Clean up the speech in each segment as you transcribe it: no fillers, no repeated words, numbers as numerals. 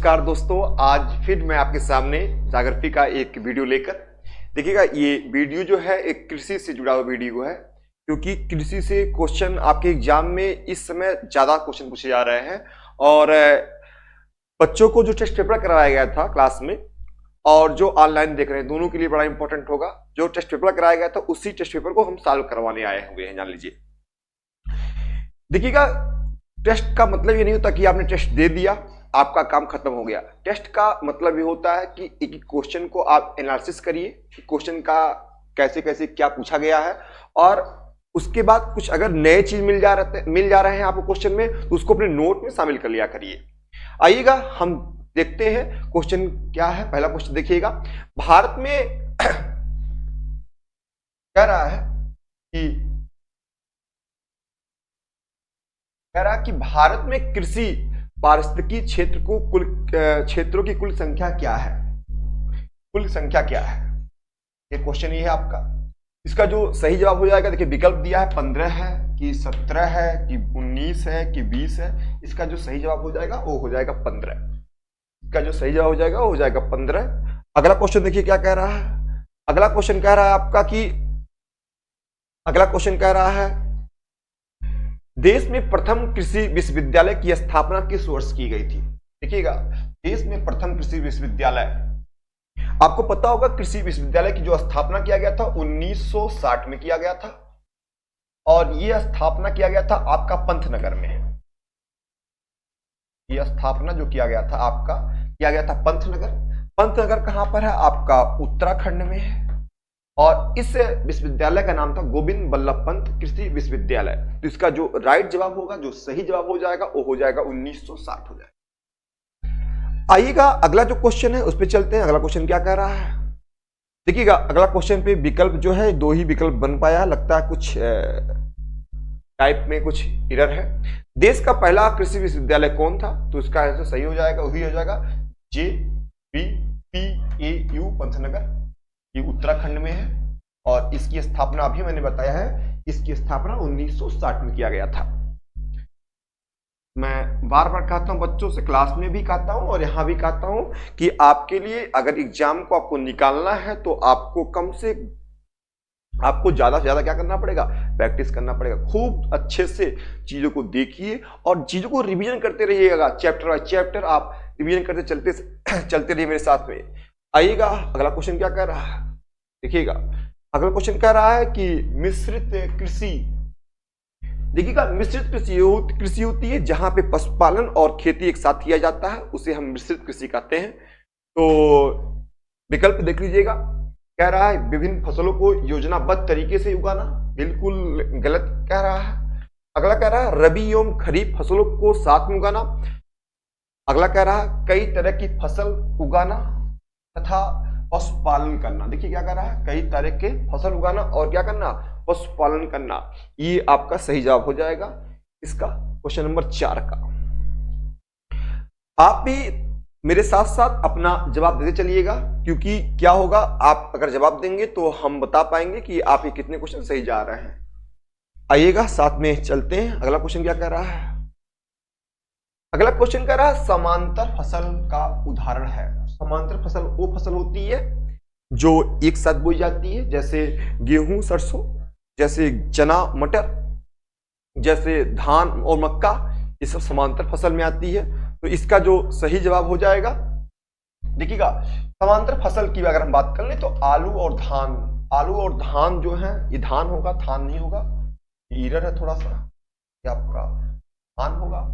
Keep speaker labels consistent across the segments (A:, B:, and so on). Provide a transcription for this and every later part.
A: नमस्कार दोस्तों, आज फिर मैं आपके सामने ज्योग्राफी का एक वीडियो लेकर देखिएगा। ये वीडियो जो है एक कृषि से जुड़ा हुआ वीडियो है, क्योंकि कृषि से क्वेश्चन आपके एग्जाम में इस समय ज्यादा क्वेश्चन पूछे जा रहे हैं। और बच्चों को जो टेस्ट पेपर कराया गया था क्लास में और जो ऑनलाइन देख रहे हैं, दोनों के लिए बड़ा इंपॉर्टेंट होगा। जो टेस्ट पेपर कराया गया था उसी टेस्ट पेपर को हम सॉल्व करवाने आए हुए हैं, जान लीजिए। देखिएगा, टेस्ट का मतलब ये नहीं होता कि आपने टेस्ट दे दिया आपका काम खत्म हो गया। टेस्ट का मतलब ये होता है कि एक क्वेश्चन को आप एनालिसिस करिए, क्वेश्चन का कैसे कैसे क्या पूछा गया है, और उसके बाद कुछ अगर नए चीज मिल जा रहे हैं आपको क्वेश्चन में, तो उसको अपने नोट में शामिल कर लिया करिए। आइएगा, हम देखते हैं क्वेश्चन क्या है। पहला क्वेश्चन देखिएगा, भारत में कह रहा कि भारत में कृषि पारिस्थितिकी क्षेत्रों की कुल संख्या क्या है? कुल संख्या क्या है, ये क्वेश्चन ये है आपका। इसका जो सही जवाब हो जाएगा, देखिए विकल्प दिया है 15 है कि 17 है कि 19 है कि 20 है। इसका जो सही जवाब हो जाएगा वो हो जाएगा 15। इसका जो सही जवाब हो जाएगा वो हो जाएगा 15। अगला क्वेश्चन देखिए क्या कह रहा है। अगला क्वेश्चन कह रहा है आपका कि देश में प्रथम कृषि विश्वविद्यालय की स्थापना किस वर्ष की गई थी? देखिएगा, देश में प्रथम कृषि विश्वविद्यालय, आपको पता होगा कृषि विश्वविद्यालय की जो स्थापना किया गया था 1960 में किया गया था, और यह स्थापना किया गया था आपका पंतनगर में। यह स्थापना जो किया गया था पंतनगर। पंतनगर कहां पर है? आपका उत्तराखंड में है, और इस विश्वविद्यालय का नाम था गोविंद बल्लभ पंत कृषि विश्वविद्यालय। तो इसका जो राइट जवाब होगा, जो सही जवाब हो जाएगा, वो हो जाएगा 1960 हो जाएगा। आइएगा, अगला जो क्वेश्चन है उस पर चलते हैं। अगला क्वेश्चन क्या कह रहा है, देखिएगा। अगला क्वेश्चन पे विकल्प जो है 2 ही विकल्प बन पाया, लगता है कुछ टाइप में कुछ एरर है। देश का पहला कृषि विश्वविद्यालय कौन था? तो इसका आंसर सही हो जाएगा, वही हो जाएगा JVPAU पंतनगर, ये उत्तराखंड में है, और इसकी स्थापना अभी मैंने बताया है, इसकी स्थापना 1960 में किया गया था। मैं बार बार कहता हूं, बच्चों से क्लास में भी कहता हूं और यहां भी कहता हूं कि आपके लिए अगर एग्जाम को आपको निकालना है तो आपको ज्यादा से ज्यादा क्या करना पड़ेगा? प्रैक्टिस करना पड़ेगा। खूब अच्छे से चीजों को देखिए और चीजों को रिवीजन करते रहिएगा। चैप्टर बाय चैप्टर आप रिवीजन करते चलते रहिए मेरे साथ में। आइएगा, अगला क्वेश्चन क्या कह रहा है, देखिएगा। अगला क्वेश्चन कह रहा है कि मिश्रित कृषि, देखिएगा, मिश्रित कृषि होती है जहां पे पशुपालन और खेती एक साथ किया जाता है, उसे हम मिश्रित कृषि कहते हैं। तो विकल्प देख लीजिएगा, कह रहा है विभिन्न फसलों को योजनाबद्ध तरीके से उगाना, बिल्कुल गलत कह रहा है। अगला कह रहा है रबी एवं खरीफ फसलों को साथ में उगाना। अगला कह रहा है कई तरह की फसल उगाना तथा पशुपालन करना। देखिए क्या कर रहा है, कई तरह के फसल उगाना और क्या करना? पशुपालन करना। ये आपका सही जवाब हो जाएगा इसका, क्वेश्चन नंबर 4 का। आप भी मेरे साथ साथ अपना जवाब देते चलिएगा, क्योंकि क्या होगा, आप अगर जवाब देंगे तो हम बता पाएंगे कि आप ये कितने क्वेश्चन सही जा रहे हैं। आइएगा, साथ में चलते हैं। अगला क्वेश्चन क्या कह रहा है? अगला क्वेश्चन कह रहा है समांतर फसल का उदाहरण है। समांतर फसल वो फसल होती है जो एक साथ बोई जाती है, जैसे गेहूं सरसों, जैसे चना मटर, जैसे धान और मक्का, ये सब समांतर फसल में आती है। तो इसका जो सही जवाब हो जाएगा, देखिएगा, समांतर फसल की अगर हम बात कर लें तो आलू और धान जो है, ये धान होगा, थान नहीं होगा, एरर है थोड़ा सा, ये आपका धान होगा।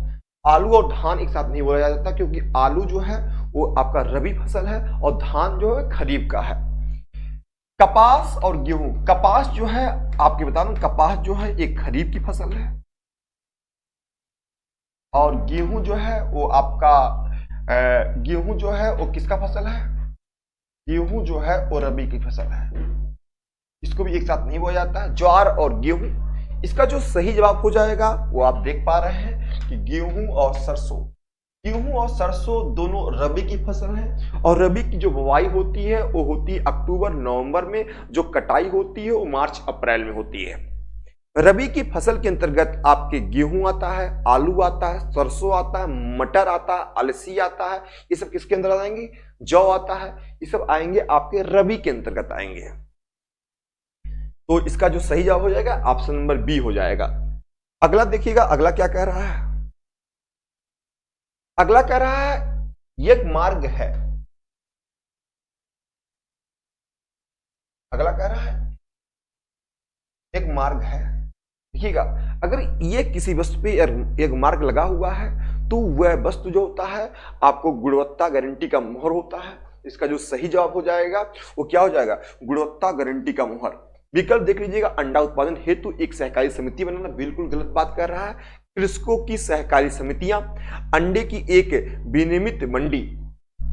A: आलू और धान एक साथ नहीं बोला जाता, क्योंकि आलू जो है वो आपका रबी फसल है और धान जो है खरीफ का है। कपास और गेहूं, कपास जो है आपके बता दूं, कपास जो है एक खरीफ की फसल है, और गेहूं जो है वो आपका गेहूं जो है वो किसका फसल है? गेहूं जो है वो रबी की फसल है, इसको भी एक साथ नहीं बोया जाता है। ज्वार और गेहूं, इसका जो सही जवाब हो जाएगा वो आप देख पा रहे हैं कि गेहूं और सरसों दोनों रबी की फसल है, और रबी की जो बुवाई होती है वो होती है अक्टूबर नवंबर में, जो कटाई होती है वो मार्च अप्रैल में होती है। रबी की फसल के अंतर्गत आपके गेहूं आता है, आलू आता है, सरसों आता है, मटर आता है, अलसी आता है। ये सब किसके अंदर आएंगे? जौ आता है। ये सब आएंगे आपके रबी के अंतर्गत आएंगे। तो इसका जो सही जवाब हो जाएगा ऑप्शन नंबर बी हो जाएगा। अगला देखिएगा, अगला क्या कह रहा है? अगला कह रहा है एक मार्ग है। अगला कह रहा है एक मार्ग है। देखिएगा, अगर ये किसी वस्तु पे एक मार्क लगा हुआ है तो वह वस्तु जो होता है आपको गुणवत्ता गारंटी का मोहर होता है। इसका जो सही जवाब हो जाएगा वो क्या हो जाएगा? गुणवत्ता गारंटी का मोहर। विकल्प देख लीजिएगा, अंडा उत्पादन हेतु एक सहकारी समिति बनाना, बिल्कुल गलत बात कर रहा है। कृषकों की सहकारी समितियां, अंडे की एक विनियमित मंडी,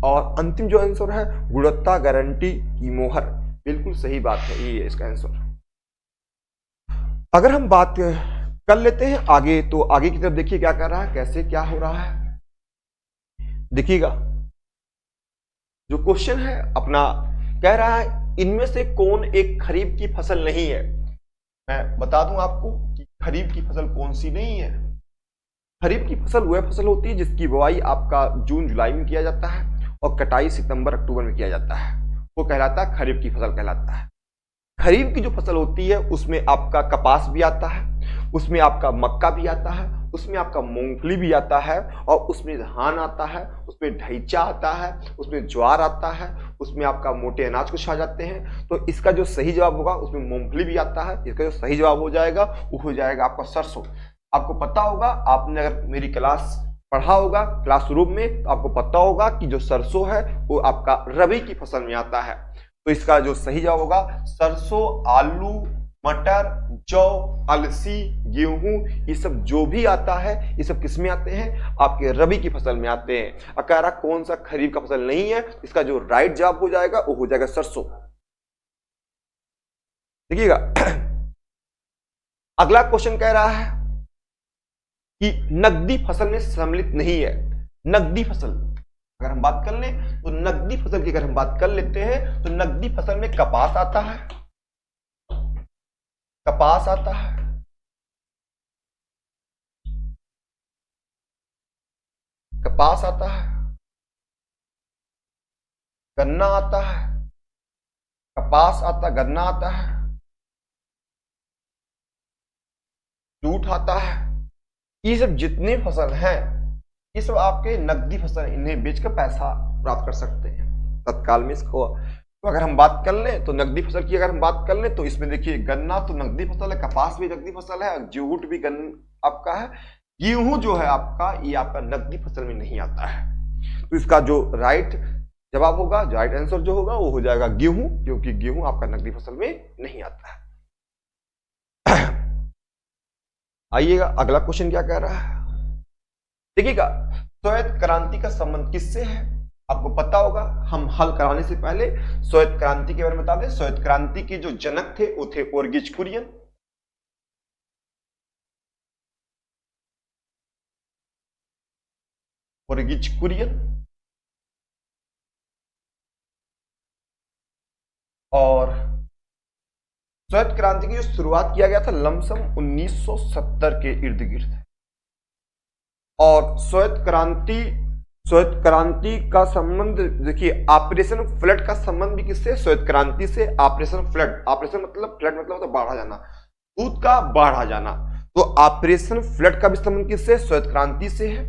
A: और अंतिम जो आंसर है गुणवत्ता गारंटी की मोहर, बिल्कुल सही बात है, ये इसका आंसर। अगर हम बात कर लेते हैं आगे, तो आगे की तरफ देखिए क्या कर रहा है, कैसे क्या हो रहा है। देखिएगा, जो क्वेश्चन है अपना कह रहा है इनमें से कौन एक खरीफ की फसल नहीं है। मैं बता दूं आपको कि खरीफ की फसल कौन सी नहीं है। खरीफ की फसल वह फसल होती है जिसकी बुआई आपका जून जुलाई में किया जाता है और कटाई सितंबर अक्टूबर में किया जाता है, वो कहलाता है खरीफ की फसल कहलाता है। खरीफ की जो फसल होती है उसमें आपका कपास भी आता है, उसमें आपका मक्का भी आता है, उसमें आपका मूंगफली भी आता है, और उसमें धान आता है, उसमें ढैंचा आता है, उसमें ज्वार आता है, उसमें आपका मोटे अनाज कुछ आ जाते हैं। तो इसका जो सही जवाब होगा, उसमें मूंगफली भी आता है, इसका जो सही जवाब हो जाएगा वो हो जाएगा आपका सरसों। आपको पता होगा, आपने अगर मेरी क्लास पढ़ा होगा क्लासरूम में, तो आपको पता होगा कि जो सरसों है वो आपका रबी की फसल में आता है। तो इसका जो सही जवाब होगा सरसों, आलू, मटर, जौ, अलसी, गेहूं, ये सब जो भी आता है ये सब किस में आते हैं? आपके रबी की फसल में आते हैं। अकारा कौन सा खरीफ का फसल नहीं है? इसका जो राइट जवाब हो जाएगा वो हो जाएगा सरसों। देखिएगा, अगला क्वेश्चन कह रहा है कि नकदी फसल में सम्मिलित नहीं है। नकदी फसल अगर हम बात कर लें तो नकदी फसल की अगर हम बात कर लेते हैं तो नकदी फसल में कपास आता है, कपास आता है, कपास आता है, गन्ना आता है, कपास आता, गन्ना आता है, जूट आता है। ये सब जितने फसल हैं ये सब आपके नकदी फसल, इन्हें बेचकर पैसा प्राप्त कर सकते हैं तत्काल में इसको। तो अगर हम बात कर लें तो नकदी फसल की अगर हम बात कर लें तो इसमें देखिए गन्ना तो नकदी फसल है, कपास भी नकदी फसल है, जूट भी आपका है, गेहूं जो है आपका ये आपका नकदी फसल में नहीं आता है। तो इसका जो राइट जवाब होगा, जो राइट आंसर जो होगा वो हो जाएगा गेहूं, क्योंकि गेहूं आपका नकदी फसल में नहीं आता है। आइएगा, अगला क्वेश्चन क्या कह रहा है? देखिएगा, श्वेत क्रांति का संबंध किससे है? आपको पता होगा, हम हल कराने से पहले श्वेत क्रांति के बारे में बता दें। श्वेत क्रांति के जो जनक थे वो थे ओरगिज कुरियन। ओरगिज कुरियन और श्वेत क्रांति की जो शुरुआत किया गया था लमसम 1970 के इर्द गिर्द। और श्वेत क्रांति का संबंध देखिए, ऑपरेशन फ्लड का संबंध भी किससे? श्वेत क्रांति से। ऑपरेशन फ्लड, ऑपरेशन मतलब फ्लड मतलब तो बाढ़ आ जाना, दूध का बाढ़ आ जाना। तो ऑपरेशन फ्लड का भी संबंध किससे? श्वेत क्रांति से है।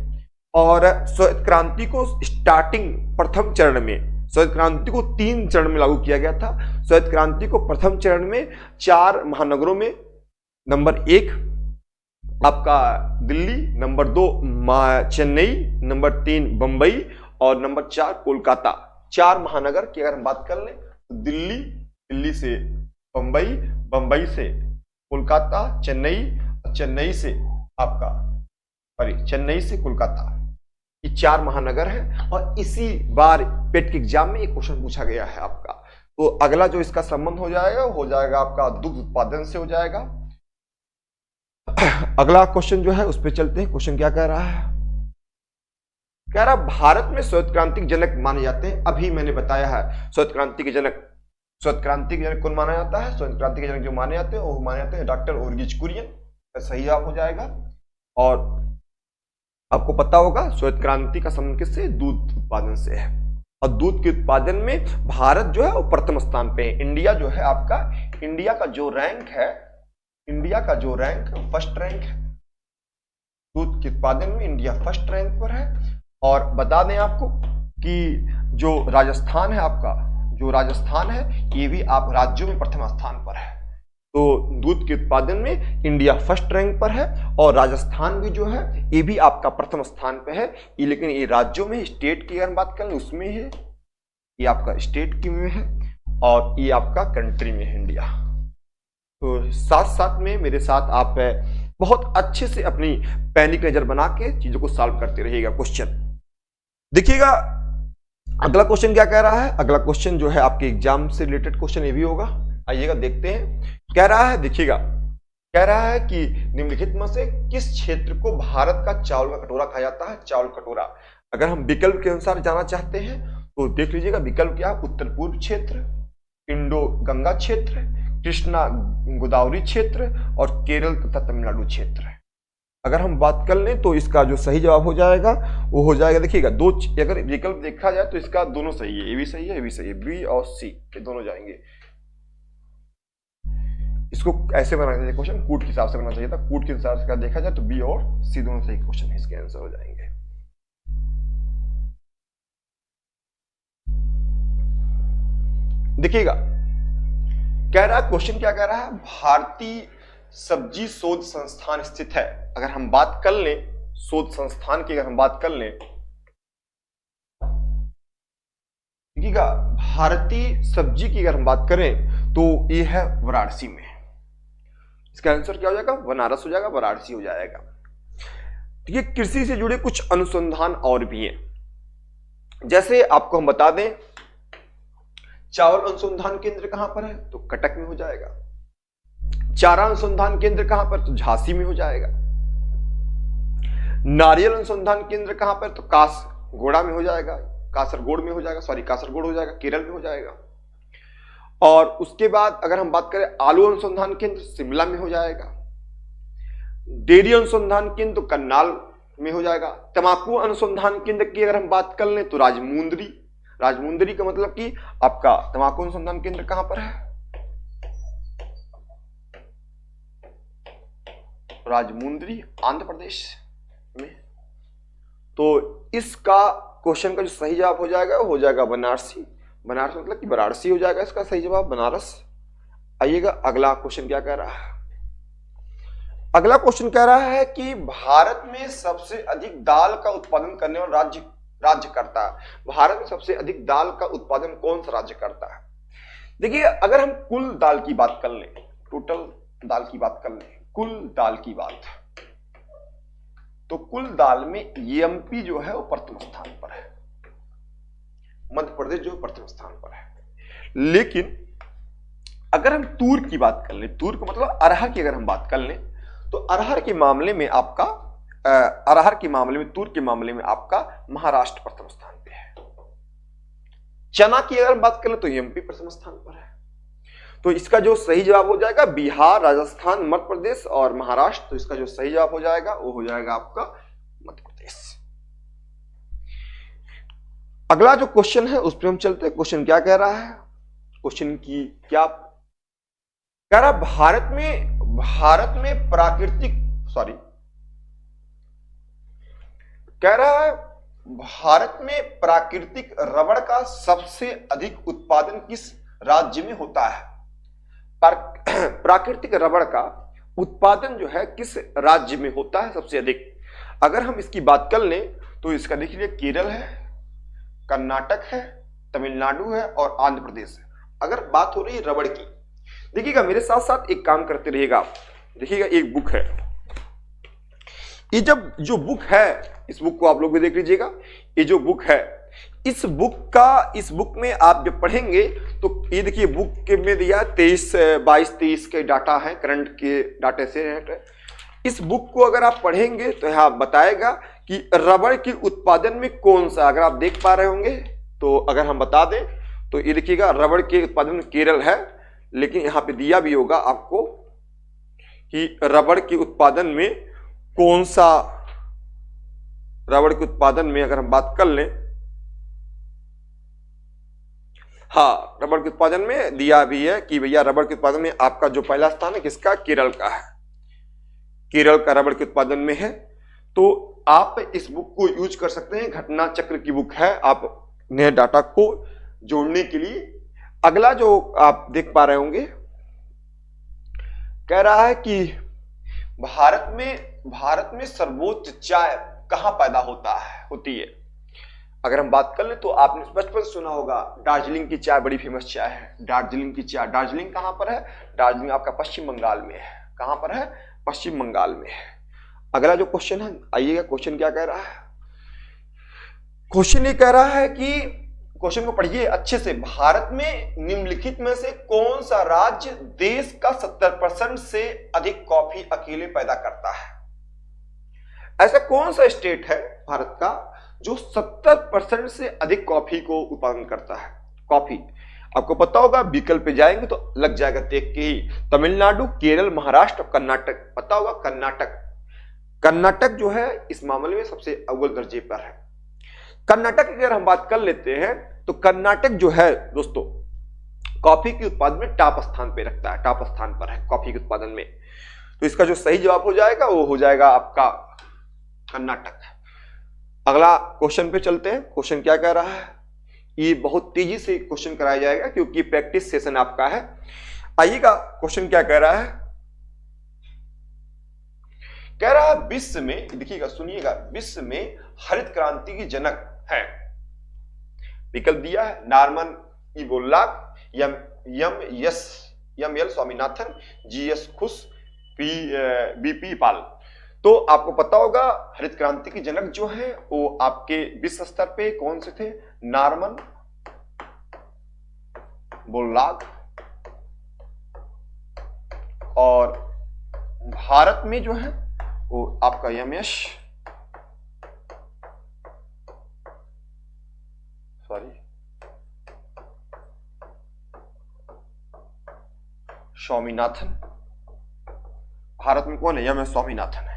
A: और श्वेत क्रांति को स्टार्टिंग प्रथम चरण में, श्वेत क्रांति को 3 चरण में लागू किया गया था। श्वेत क्रांति को प्रथम चरण में 4 महानगरों में, नंबर 1 आपका दिल्ली, नंबर 2 चेन्नई, नंबर 3 बंबई और नंबर 4 कोलकाता। 4 महानगर की अगर हम बात कर लें तो दिल्ली, दिल्ली से बंबई, बंबई से कोलकाता, चेन्नई, चेन्नई से आपका चेन्नई से कोलकाता, ये 4 महानगर हैं। और इसी बार पेट के एग्जाम में एक क्वेश्चन पूछा गया है आपका। तो अगला जो इसका संबंध हो जाएगा आपका दुग्ध उत्पादन से हो जाएगा। अगला क्वेश्चन जो है उस पर चलते हैं। क्वेश्चन क्या कह रहा है? कह रहा भारत में श्वेत क्रांति के जनक माने जाते हैं। अभी मैंने बताया है श्वेत क्रांति के जनक श्वेत क्रांति के जनक कौन माना जाता है? श्वेत क्रांति के जनक जो माने जाते हैं वो माने जाते हैं डॉक्टर ओरगिज कुरियन, सही जवाब हो जाएगा। और आपको पता होगा श्वेत क्रांति का संबंध किससे? दूध उत्पादन से है, और दूध के उत्पादन में भारत जो है वो प्रथम स्थान पे है। इंडिया जो है आपका, इंडिया का जो रैंक है, इंडिया का जो रैंक फर्स्ट रैंक है दूध के उत्पादन में, इंडिया फर्स्ट रैंक पर है। और बता दें आपको कि जो राजस्थान है आपका, जो राजस्थान है ये भी आप राज्यों में प्रथम स्थान पर है। तो दूध के उत्पादन में इंडिया फर्स्ट रैंक पर है, और राजस्थान भी जो है ये भी आपका प्रथम स्थान पे है। ये लेकिन ये राज्यों में, स्टेट की अगर बात करें उसमें है, ये आपका स्टेट की में है, और ये आपका कंट्री में है इंडिया। तो साथ साथ में मेरे साथ आप बहुत अच्छे से अपनी पैनिक नजर बना के चीजों को सॉल्व करते रहिएगा। क्वेश्चन देखिएगा, अगला क्वेश्चन क्या कह रहा है? अगला क्वेश्चन जो है आपके एग्जाम से रिलेटेड क्वेश्चन ये भी होगा, आइएगा देखते हैं। कह रहा है, देखिएगा, कह रहा है कि निम्नलिखित में से किस क्षेत्र को भारत का चावल का कटोरा कहा जाता है? चावल कटोरा। अगर हम विकल्प के अनुसार जाना चाहते हैं तो देख लीजिएगा, विकल्प क्या? उत्तर पूर्व क्षेत्र, इंडो गंगा क्षेत्र, कृष्णा गोदावरी क्षेत्र, और केरल तथा तमिलनाडु क्षेत्र। अगर हम बात कर लें तो इसका जो सही जवाब हो जाएगा वो हो जाएगा, देखिएगा दो, अगर विकल्प देखा जाए तो इसका दोनों सही है, ये भी सही है, ये भी सही है, बी और सी ये दोनों जाएंगे। इसको ऐसे बनाना चाहिए क्वेश्चन, कूट के हिसाब से बनाना चाहिए था, कूट के हिसाब से देखा जाए तो बी और सी दोनों सही क्वेश्चन है, इसके आंसर हो जाएंगे। देखिएगा, कह रहा है क्वेश्चन क्या कह रहा है? भारतीय सब्जी शोध संस्थान स्थित है। अगर हम बात कर लें शोध संस्थान की, अगर हम बात कर लें, देखिएगा भारतीय सब्जी की अगर हम बात करें तो ये है वाराणसी में। इसका आंसर क्या हो जाएगा? बनारस हो जाएगा, वाराणसी हो जाएगा। ये कृषि से जुड़े कुछ अनुसंधान और भी हैं, जैसे आपको हम बता दें, चावल अनुसंधान केंद्र कहां पर है? तो कटक में हो जाएगा। चारा अनुसंधान केंद्र कहां पर? तो झांसी में हो जाएगा। नारियल अनुसंधान केंद्र कहां पर? तो कासगोड़ा में हो जाएगा, कासरगोड़ में हो जाएगा, सॉरी कासरगोड़ हो जाएगा, केरल में हो जाएगा। और उसके बाद अगर हम बात करें आलू अनुसंधान केंद्र, शिमला में हो जाएगा। डेयरी अनुसंधान केंद्र तो करनाल में हो जाएगा। तंबाकू अनुसंधान केंद्र की अगर हम बात कर लें तो राजमुंदरी, राजमुंदरी का मतलब कि आपका तंबाकू अनुसंधान केंद्र कहां पर है? राजमुंदरी, आंध्र प्रदेश में। तो इसका क्वेश्चन का जो सही जवाब हो जाएगा वो हो जाएगा बनारसी। बनारस मतलब कि वाराणसी हो जाएगा इसका सही जवाब, बनारस। आइएगा अगला क्वेश्चन क्या कह रहा है? अगला क्वेश्चन कह रहा है कि भारत में सबसे अधिक दाल का उत्पादन करने वाला राज्य करता है। भारत में सबसे अधिक दाल का उत्पादन कौन सा राज्य करता है? देखिए, अगर हम कुल दाल की बात कर लें, टोटल दाल की बात कर लें, कुल दाल की बात, तो कुल दाल में एमपी जो है वो प्रथम स्थान पर है, मध्य प्रदेश जो प्रथम स्थान पर है। लेकिन अगर हम तूर की बात कर लें, तूर का मतलब अरहर की अगर हम बात कर लें, तो अरहर के मामले में आपका अरहर के मामले में, तूर के मामले में आपका महाराष्ट्र प्रथम स्थान पे है। चना की अगर बात करें तो एमपी प्रथम स्थान पर है। तो इसका जो सही जवाब हो जाएगा बिहार, राजस्थान, मध्य प्रदेश और महाराष्ट्र। तो इसका जो सही जवाब हो जाएगा वो हो जाएगा आपका मध्य प्रदेश। अगला जो क्वेश्चन है उस पर हम चलते हैं। क्वेश्चन क्या कह रहा है? क्वेश्चन की क्या कह रहा? भारत में प्राकृतिक, सॉरी, कह रहा है भारत में प्राकृतिक रबड़ का सबसे अधिक उत्पादन किस राज्य में होता है? प्राकृतिक रबड़ का उत्पादन जो है किस राज्य में होता है सबसे अधिक? अगर हम इसकी बात कर लें तो इसका देखिए केरल है, कर्नाटक है, तमिलनाडु है और आंध्र प्रदेश है। अगर बात हो रही है रबड़ की, देखिएगा मेरे साथ साथ एक काम करते रहिएगा। देखिएगा एक बुक है, ये जो बुक है, इस बुक को आप लोग भी देख लीजिएगा। ये जो बुक है, इस बुक में आप जब पढ़ेंगे तो ये देखिए बुक के में दिया 22-23 के डाटा है, करंट के डाटे से। इस बुक को अगर आप पढ़ेंगे तो यहाँ बताएगा कि रबड़ के उत्पादन में कौन सा, अगर आप देख पा रहे होंगे तो अगर हम बता दें तो ये देखिएगा रबड़ के उत्पादन में केरल है, लेकिन यहां पे दिया भी होगा आपको कि रबड़ के उत्पादन में कौन सा, रबड़ के उत्पादन में अगर हम बात कर लें, हाँ रबड़ के उत्पादन में दिया भी है कि भैया रबड़ के उत्पादन में आपका जो पहला स्थान है किसका, केरल का है, केरल का रबड़ के उत्पादन में है। तो आप इस बुक को यूज कर सकते हैं, घटना चक्र की बुक है, आप नए डाटा को जोड़ने के लिए। अगला जो आप देख पा रहे होंगे, कह रहा है कि भारत में सर्वोच्च चाय कहां पैदा होती है। अगर हम बात कर ले तो आपने बचपन से सुना होगा दार्जिलिंग की चाय बड़ी फेमस चाय है, दार्जिलिंग की चाय। दार्जिलिंग कहां पर है, दार्जिलिंग आपका पश्चिम बंगाल में है। कहां पर है, पश्चिम बंगाल में है। अगला जो क्वेश्चन है, आइएगा क्वेश्चन क्या कह रहा है। क्वेश्चन ये कह रहा है कि, क्वेश्चन को पढ़िए अच्छे से, भारत में निम्नलिखित में से कौन सा राज्य देश का 70% से अधिक कॉफी अकेले पैदा करता है। ऐसा कौन सा स्टेट है भारत का जो 70% से अधिक कॉफी को उत्पादन करता है। कॉफी आपको पता होगा, विकल्प पे जाएंगे तो लग जाएगा देख के ही, तमिलनाडु, केरल, महाराष्ट्र, कर्नाटक। पता होगा कर्नाटक, कर्नाटक जो है इस मामले में सबसे अव्वल दर्जे पर है। कर्नाटक की अगर हम बात कर लेते हैं तो कर्नाटक जो है दोस्तों कॉफी के उत्पादन में टॉप स्थान पे रखता है, टॉप स्थान पर है कॉफी के उत्पादन में। तो इसका जो सही जवाब हो जाएगा वो हो जाएगा आपका कर्नाटक। अगला क्वेश्चन पे चलते हैं। क्वेश्चन क्या कह रहा है, ये बहुत तेजी से क्वेश्चन कराया जाएगा क्योंकि प्रैक्टिस सेशन आपका है। आइएगा क्वेश्चन क्या कह रहा है, कह रहा है विश्व में, देखिएगा सुनिएगा, विश्व में हरित क्रांति की जनक है। विकल्प दिया है Norman E Borlaug, M L Swaminathan, G S Khush, BP Pal. तो आपको पता होगा हरित क्रांति की जनक जो है वो आपके विश्व स्तर पे कौन से थे, नॉर्मन बोरलॉग, और भारत में जो है वो आपका यमेश, स्वामीनाथन। भारत में कौन है, यमेश स्वामीनाथन है।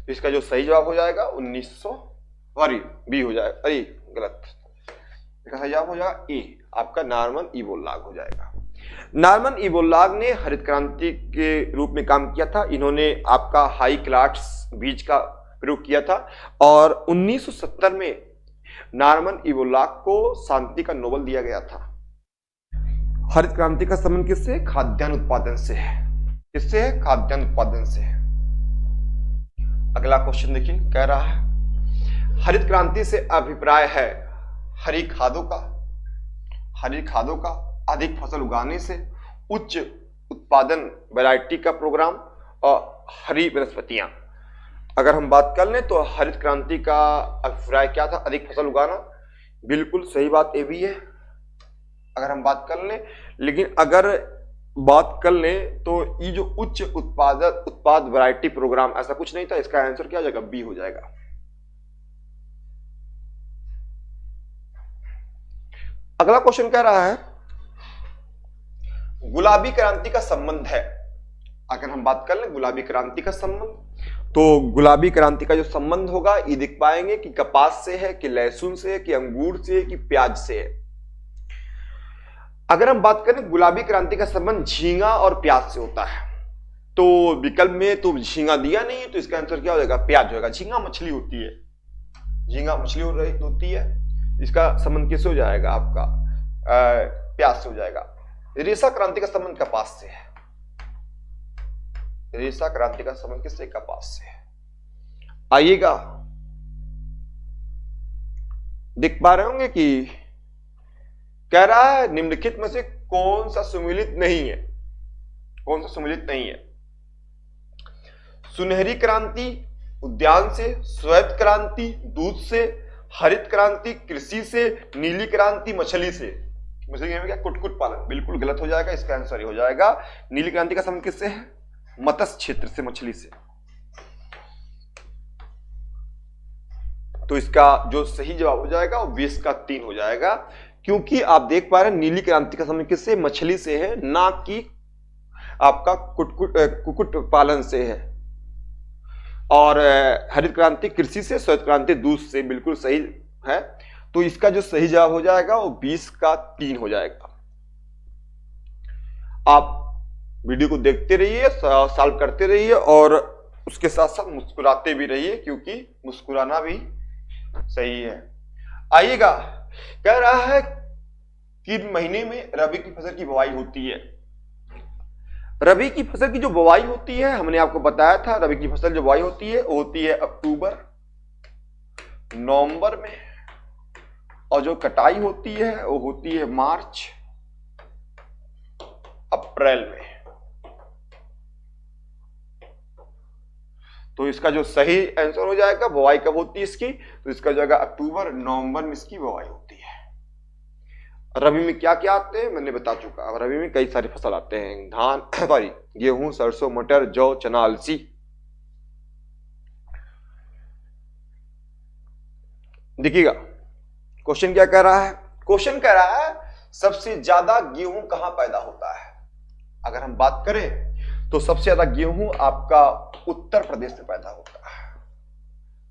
A: तो इसका जो सही जवाब हो जाएगा 1900, बी हो जाएगा, अरे गलत, इसका सही जवाब हो जाएगा ए, आपका नॉर्मन ई बोरलॉग हो जाएगा। नॉर्मन ई बोरलॉग ने हरित क्रांति के रूप में काम किया था। इन्होंने आपका हाई क्लास बीज का प्रयोग किया था और 1970 में नॉर्मन ई बोरलॉग को शांति का नोबेल दिया गया था। हरित क्रांति का संबंध किससे, खाद्यान्न उत्पादन से है। किससे है, खाद्यान्न उत्पादन से है। अगला क्वेश्चन देखिए, कह रहा है हरित क्रांति से अभिप्राय है हरी खादों का, हरी खादों का, अधिक फसल उगाने से, उच्च उत्पादन वैरायटी का प्रोग्राम और हरी वनस्पतियां। अगर हम बात कर लें तो हरित क्रांति का अभिप्राय क्या था, अधिक फसल उगाना, बिल्कुल सही बात ये भी है अगर हम बात कर लें। लेकिन अगर बात कर लें तो ये जो उच्च उत्पाद वैरायटी प्रोग्राम, ऐसा कुछ नहीं था। इसका आंसर क्या हो जाएगा, बी हो जाएगा। अगला क्वेश्चन कह रहा है गुलाबी क्रांति का संबंध है। अगर हम बात कर लें गुलाबी क्रांति का संबंध, तो गुलाबी क्रांति का जो संबंध होगा ये देख पाएंगे कि कपास से है, कि लहसुन से है, कि अंगूर से है, कि प्याज से है। अगर हम बात करें गुलाबी क्रांति का संबंध झींगा और प्याज से होता है, तो विकल्प में तो झींगा दिया नहीं है, तो इसका आंसर क्या हो जाएगा, प्याज होगा। झींगा मछली होती है, झींगा मछली होती है, इसका संबंध किससे हो जाएगा, आपका प्याज से हो जाएगा। रेशा क्रांति का संबंध कपास से है। रेशा क्रांति का संबंध किससे, कपास से है। आइएगा देख पा रहे होंगे कि कह रहा है निम्नलिखित में से कौन सा सम्मिलित नहीं है, कौन सा सम्मिलित नहीं है। सुनहरी क्रांति उद्यान से, श्वेत क्रांति दूध से, हरित क्रांति कृषि से, नीली क्रांति मछली से। मछली में क्या, कुटकुट पालन, बिल्कुल गलत हो जाएगा। इसका आंसर हो जाएगा नीली क्रांति का संबंध किससे है, मत्स्य क्षेत्र से, मछली से। तो इसका जो सही जवाब हो जाएगा वो 20 का 3 हो जाएगा। क्योंकि आप देख पा रहे हैं नीली क्रांति का संबंध किससे, मछली से है, ना कि आपका कुक्कुट पालन से है। और हरित क्रांति कृषि से, श्वेत क्रांति दूध से, बिल्कुल सही है। तो इसका जो सही जवाब हो जाएगा वो 20 का 3 हो जाएगा। आप वीडियो को देखते रहिए, सॉल्व करते रहिए और उसके साथ साथ मुस्कुराते भी रहिए, क्योंकि मुस्कुराना भी सही है। आइएगा, कह रहा है 3 महीने में रबी की फसल की बुआई होती है। रबी की फसल की जो बुआई होती है, हमने आपको बताया था, रबी की फसल जो बुआई होती है वो होती है अक्टूबर नवंबर में, और जो कटाई होती है वो होती है मार्च अप्रैल में। तो इसका जो सही आंसर हो जाएगा, बुआई कब होती है इसकी, तो इसका जाएगा अक्टूबर नवंबर में इसकी बुआई होती है। रबी में क्या क्या आते हैं मैंने बता चुका। अब रबी में कई सारी फसल आते हैं, धान सॉरी गेहूं, सरसों, मटर, जौ, चना, अलसी। देखिएगा क्वेश्चन क्या कह रहा है। क्वेश्चन कह रहा है सबसे ज्यादा गेहूं कहां पैदा होता है। अगर हम बात करें तो सबसे ज्यादा गेहूं आपका उत्तर प्रदेश में पैदा होता है।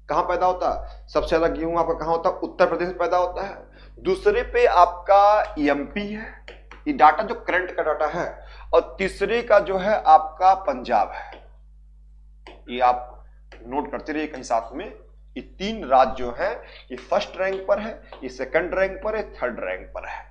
A: कहां पैदा होता है, सबसे ज्यादा गेहूं आपका कहां होता है, उत्तर प्रदेश में पैदा होता है। दूसरे पे आपका एमपी है, ये डाटा जो करंट का डाटा है, और तीसरे का जो है आपका पंजाब है। ये आप नोट करते रहिए कहीं साथ में। ये 3 राज्य जो है ये फर्स्ट रैंक पर है, ये सेकंड रैंक पर है, थर्ड रैंक पर है।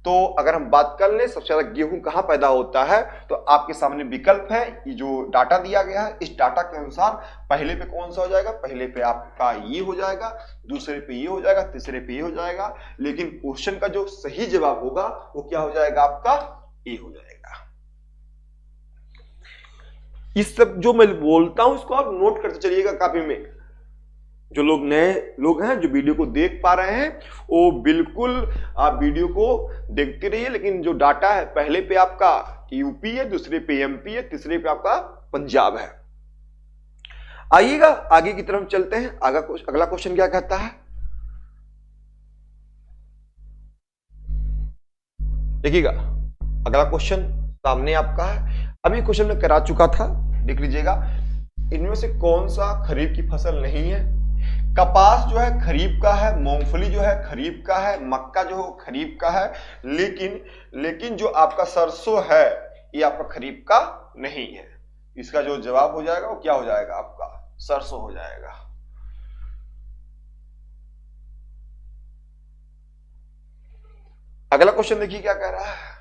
A: तो अगर हम बात कर ले सबसे ज्यादा गेहूं कहां पैदा होता है, तो आपके सामने विकल्प है, ये जो डाटा दिया गया है इस डाटा के अनुसार पहले पे कौन सा हो जाएगा, पहले पे आपका ये हो जाएगा, दूसरे पे ये हो जाएगा, तीसरे पे ये हो जाएगा। लेकिन क्वेश्चन का जो सही जवाब होगा वो क्या हो जाएगा, आपका ए हो जाएगा। इस सब जो मैं बोलता हूं इसको आप नोट करते चलिएगा कॉपी में। जो लोग नए लोग हैं जो वीडियो को देख पा रहे हैं वो बिल्कुल आप वीडियो को देखते रहिए। लेकिन जो डाटा है पहले पे आपका यूपी है, दूसरे पे एमपी है, तीसरे पे आपका पंजाब है। आइएगा आगे की तरफ चलते हैं। अगला क्वेश्चन क्या कहता है, देखिएगा अगला क्वेश्चन सामने आपका है। अभी क्वेश्चन में करा चुका था, देख लीजिएगा। इनमें से कौन सा खरीफ की फसल नहीं है। कपास जो है खरीफ का है, मूंगफली जो है खरीफ का है, मक्का जो है खरीफ का है, लेकिन जो आपका सरसों है ये आपका खरीफ का नहीं है। इसका जो जवाब हो जाएगा वो क्या हो जाएगा, आपका सरसों हो जाएगा। अगला क्वेश्चन देखिए क्या कह रहा है।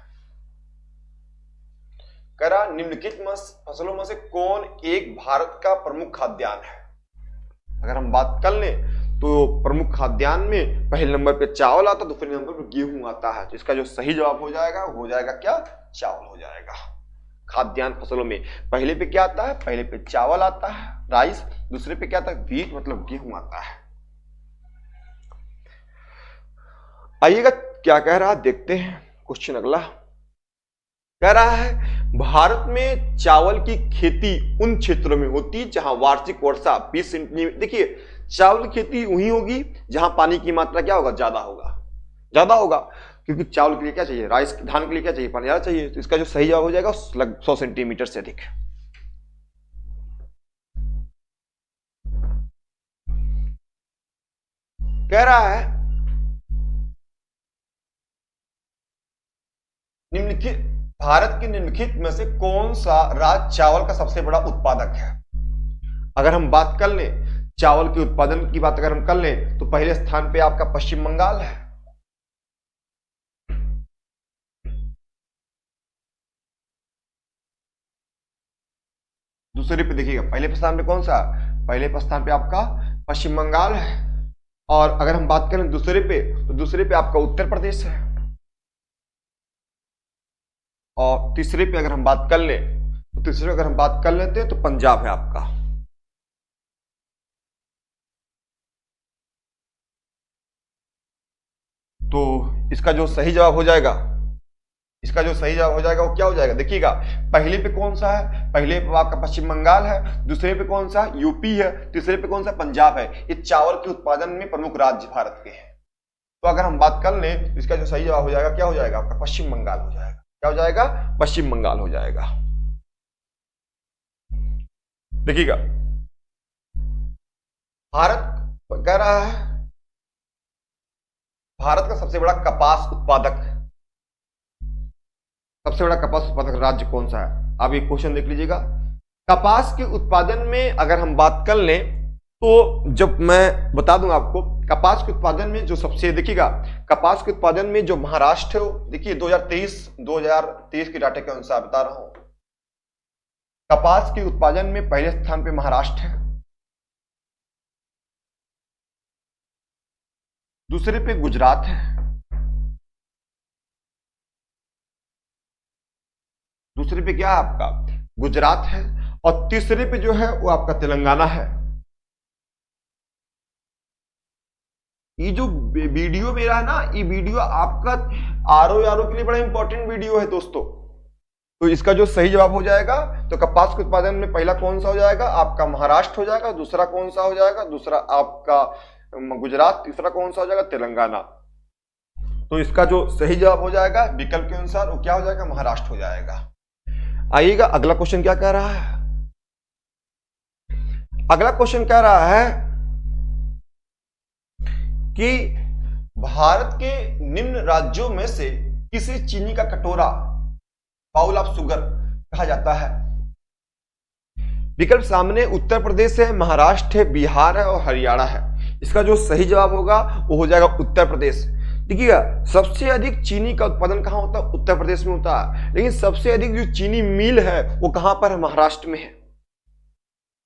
A: कह रहा निम्नलिखित फसलों में से कौन एक भारत का प्रमुख खाद्यान्न है। अगर हम बात कर लें तो प्रमुख खाद्यान्न में पहले नंबर पे चावल आता है, दूसरे नंबर पे गेहूं आता है। तो इसका जो सही जवाब हो जाएगा वो हो जाएगा क्या, चावल हो जाएगा। खाद्यान्न फसलों में पहले पे क्या आता है, पहले पे चावल आता है राइस, दूसरे पे क्या आता है व्हीट मतलब गेहूं आता है। आइएगा क्या कह रहा है देखते हैं क्वेश्चन अगला। कह रहा है भारत में चावल की खेती उन क्षेत्रों में होती है जहां वार्षिक वर्षा 20 सेंटीमीटर। देखिए चावल की खेती वही होगी जहां पानी की मात्रा क्या होगा, ज्यादा होगा। क्योंकि चावल के लिए क्या चाहिए, राइस धान के लिए क्या चाहिए, पानी ज्यादा चाहिए। तो इसका जो सही जवाब हो जाएगा 100 सेंटीमीटर से अधिक। कह रहा है निम्नलिखित भारत के निम्नलिखित में से कौन सा राज्य चावल का सबसे बड़ा उत्पादक है। अगर हम बात कर लें चावल के उत्पादन की बात अगर हम कर लें तो पहले स्थान पे आपका पश्चिम बंगाल है, दूसरे पे देखिएगा पहले स्थान पे कौन सा, पहले स्थान पे आपका पश्चिम बंगाल है। और अगर हम बात करें दूसरे पे तो दूसरे पे आपका उत्तर प्रदेश है, और तीसरे पे अगर हम बात कर लें तो तीसरे अगर हम बात कर लेते हैं तो पंजाब है आपका। तो इसका जो सही जवाब हो जाएगा वो क्या हो जाएगा, देखिएगा पहले पे कौन सा है, पहले पे आपका पश्चिम बंगाल है, दूसरे पे कौन सा यूपी है, तीसरे पे कौन सा पंजाब है। ये चावल के उत्पादन में प्रमुख राज्य भारत के हैं। तो अगर हम बात कर लें तो इसका जो सही जवाब हो जाएगा क्या हो जाएगा आपका पश्चिम बंगाल हो जाएगा। क्या हो जाएगा पश्चिम बंगाल हो जाएगा। देखिएगा भारत कह रहा है भारत का सबसे बड़ा कपास उत्पादक राज्य कौन सा है। आप ये क्वेश्चन देख लीजिएगा। कपास के उत्पादन में अगर हम बात कर लें तो जब मैं बता दूं आपको कपास के उत्पादन में जो सबसे देखिएगा कपास के उत्पादन में जो महाराष्ट्र है देखिए 2023 के डाटा के अनुसार बता रहा हूं कपास के उत्पादन में पहले स्थान पे महाराष्ट्र है, दूसरे पे गुजरात है, दूसरे पे क्या है आपका गुजरात है और तीसरे पे जो है वो आपका तेलंगाना है। ये जो वीडियो मेरा है ना ये वीडियो आपका आरओ के लिए बड़ा इंपॉर्टेंट वीडियो है दोस्तों। तो इसका जो सही जवाब हो जाएगा तो कपास के उत्पादन में पहला कौन सा हो जाएगा आपका महाराष्ट्र हो जाएगा, दूसरा कौन सा हो जाएगा दूसरा आपका गुजरात, तीसरा कौन सा हो जाएगा तेलंगाना। तो इसका जो सही जवाब हो जाएगा विकल्प के अनुसार वो क्या हो जाएगा महाराष्ट्र हो जाएगा। आइएगा अगला क्वेश्चन क्या कह रहा है। अगला क्वेश्चन कह रहा है कि भारत के निम्न राज्यों में से किसे चीनी का कटोरा बाउल ऑफ शुगर कहा जाता है। विकल्प सामने उत्तर प्रदेश है, महाराष्ट्र है, बिहार है और हरियाणा है। इसका जो सही जवाब होगा वो हो जाएगा उत्तर प्रदेश। देखिएगा सबसे अधिक चीनी का उत्पादन कहां होता है उत्तर प्रदेश में होता है, लेकिन सबसे अधिक जो चीनी मिल है वो कहां पर है महाराष्ट्र में है।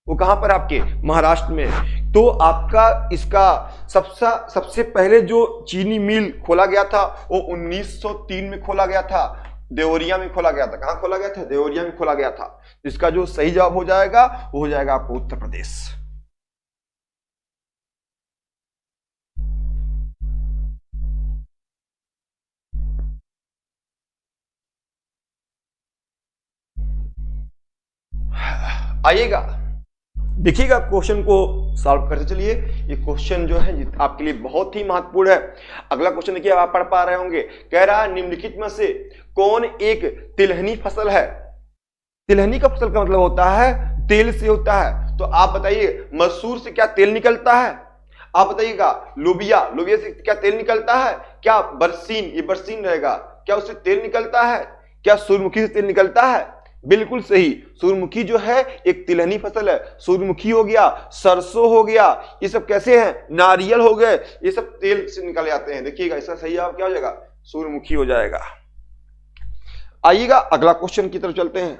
A: वो कहां पर आपके महाराष्ट्र में। तो आपका इसका सबसे पहले जो चीनी मिल खोला गया था वो 1903 में खोला गया था, देवरिया में खोला गया था। कहां खोला गया था देवरिया में खोला गया था। इसका जो सही जवाब हो जाएगा वो हो जाएगा आपको उत्तर प्रदेश। आइएगा देखिएगा क्वेश्चन को सॉल्व करते चलिए। ये क्वेश्चन जो है आपके लिए बहुत ही महत्वपूर्ण है। अगला क्वेश्चन देखिए आप पढ़ पा रहे होंगे। कह रहा है निम्नलिखित में से कौन एक तिलहनी फसल है। तिलहनी का फसल का मतलब होता है तेल से होता है। तो आप बताइए मसूर से क्या तेल निकलता है। आप बताइएगा लोबिया से क्या तेल निकलता है। क्या बरसीन ये बरसीन रहेगा क्या उससे तेल निकलता है। क्या सूर्यमुखी से तेल निकलता है। बिल्कुल सही सूर्यमुखी जो है एक तिलहनी फसल है। सूर्यमुखी हो गया, सरसों हो गया, ये सब कैसे हैं नारियल हो गए, ये सब तेल से निकल जाते हैं। देखिएगा इसका सही जवाब क्या हो जाएगा सूर्यमुखी हो जाएगा। आइएगा अगला क्वेश्चन की तरफ चलते हैं।